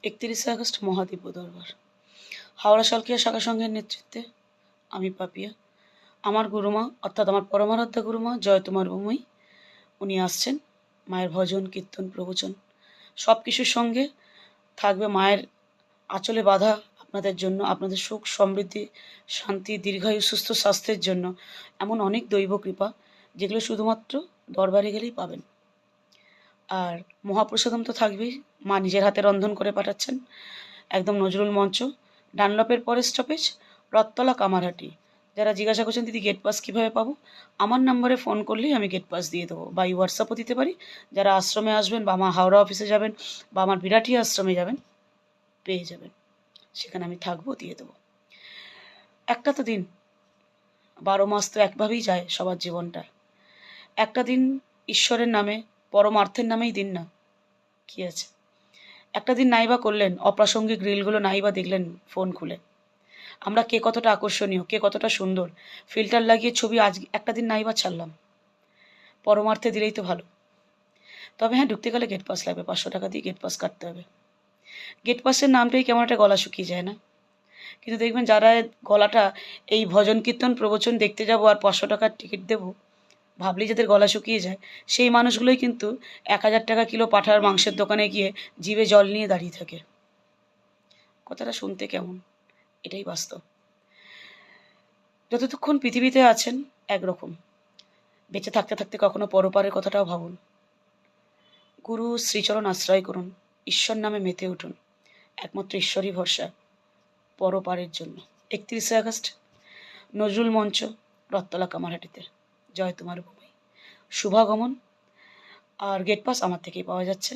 31 August মহাদিব্য দরবার। হাওড়া শালকিয়া শাখা সংঘের নেতৃত্বে আমি পাপিয়া, আমার গুরুমা অর্থাৎ আমার পরমারাধ্যা গুরুমা জয়তুমার ভূমি, উনি আসছেন। মায়ের ভজন কীর্তন প্রবচন সব কিছুর সঙ্গে থাকবে মায়ের আঁচলে বাঁধা আপনাদের জন্য, আপনাদের সুখ সমৃদ্ধি শান্তি দীর্ঘায়ু সুস্থ স্বাস্থ্যের জন্য এমন অনেক দৈব কৃপা যেগুলো শুধুমাত্র দরবারে গেলেই পাবেন। আর মহাপ্রসাদম তো থাকবেই, মা নিজের হাতে রন্ধন করে পাঠাচ্ছেন। একদম নজরুল মঞ্চ, ডানলপের পরে স্টপেজ রথতলা কামারহাটি। যারা জিজ্ঞাসা করছেন দিদি গেট পাস কীভাবে পাবো, আমার নাম্বারে ফোন করলেই আমি গেট পাস দিয়ে দেবো, বা হোয়াটসঅ্যাপও দিতে পারি। যারা আশ্রমে আসবেন বা আমার হাওড়া অফিসে যাবেন বা আমার বিরাটি আশ্রমে যাবেন পেয়ে যাবেন, সেখানে আমি থাকবো, দিয়ে দেবো। একটা তো দিন, 12 মাস তো একভাবেই যায় সবার জীবনটা। একটা দিন ঈশ্বরের নামে পরমার্থের নামেই দিন না, কি আছে। একটা দিন নাইবা করলেন, অপ্রাসঙ্গিক রিলগুলো নাইবা দেখলেন ফোন খুলে। আমরা কে কতটা আকর্ষণীয়, কে কতটা সুন্দর, ফিল্টার লাগিয়ে ছবি আজ একটা দিন নাইবা ছাড়লাম। পরমার্থে দিলেই তো ভালো। তবে হ্যাঁ, ঢুকতে গেলে গেট পাস লাগবে, 500 টাকা দিয়ে গেট পাস কাটতে হবে। গেট পাসের নামটাই কেমন একটা গলা শুকিয়ে যায় না? কিন্তু দেখবেন যারা গলাটা এই ভজন কীর্তন প্রবচন দেখতে যাবো আর 500 টাকার টিকিট দেবো ভাবলেই যাদের গলা শুকিয়ে যায়, সেই মানুষগুলোই কিন্তু 1000 টাকা কিলো পাঁঠার মাংসের দোকানে গিয়ে জিভে জল নিয়ে দাঁড়িয়ে থাকে। কথাটা শুনতে কেমন, এটাই বাস্তব। যতক্ষণ পৃথিবীতে আছেন একরকম, বেঁচে থাকতে থাকতে কখনো পরপারের কথাটাও ভাবুন। গুরু শ্রীচরণ আশ্রয় করুন, ঈশ্বর নামে মেতে উঠুন। একমাত্র ঈশ্বরই ভরসা পরপারের জন্য। 31 আগস্ট নজরুল মঞ্চ, রথতলা কামারহাটিতে। জয় তোমার ভূমি, শুভাগমন। আর গেট পাস আমার থেকেই পাওয়া যাচ্ছে।